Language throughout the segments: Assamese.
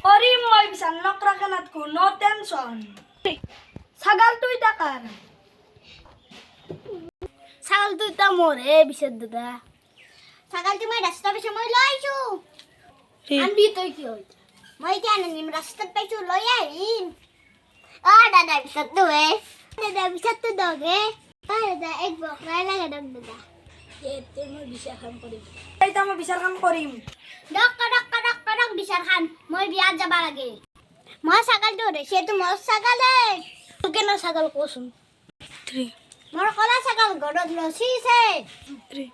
Orim মই bisan nokrakanatku, no tension. Sagal tu itakar. ছাগল তো এটা মরে বিশেষ দাদা ছাগল তুমি রাস্তা পেছে মই লৈ আইছো আনবি তই কি হই মই কি আনিম রাস্তা পাইছো লৈ আহিম দাদা বিশেষ তো হে দাদা বিশেষ তো দগে দাদা এক বকরা লাগে দাদা এতে মই বিচার কাম করিম এইটা মই বিচার কাম করিম ডক বিচার খান মই বিয়া যাবা লাগে মই ছাগল তো রে সে তো মোর ছাগলে তোকে না ছাগল কোসুম 3 মোর কলা ছাগল গড়ত লসিছে 3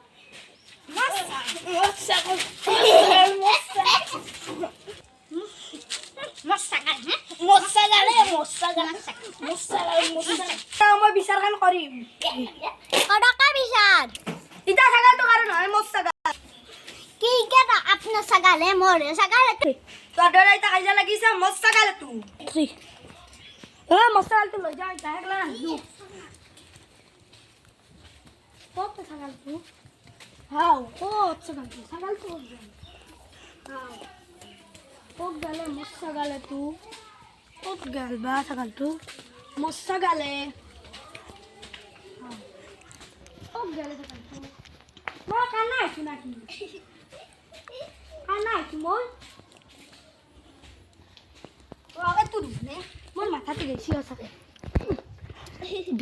মই বিচার কাম করিম কডকা বিচার ইটা সাগাল তো কারণ হয় মোর সাগাল কি কেটা আপনার ছাগলে মোরে ছাগল তোর ডরে ইটা কাইজা লাগিছে মোর সাগাল তু 3 মোর সাগাল তো লই যা ইটা হেগলা দু কত সাগাল তু হাও কত সাগাল তু হাও কত গালে মোর সাগালে তু কত গাল বা সাগাল তু মোর সাগালে কত গালে সাগাল তু মই কানা আইছো নাকি কানা আইছো মই আগে তুই নে মোর মাথাতে গেছি আছে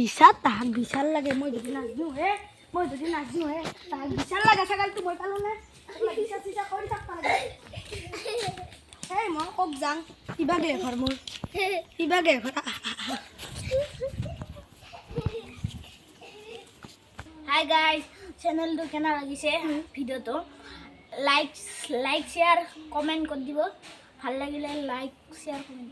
বিচার তাহাক বিচার লাগে মই যদি নাজনো হে মই যদি নাজনো হে তাহাক বিচার লাগে সাগাল তো মই পালো না বিচার চিচার কৰি থাকবা লাগে এই মই কক যাং ইবাগে ঘৰ মোৰ ইবাগে ঘর হাই গাইস চ্যানেল তো কেনা লাগিছে ভিডিও তো লাইক শেয়ার কমেন্ট করে দিব ভাল লাগিলে লাইক শেয়ার কমেন্ট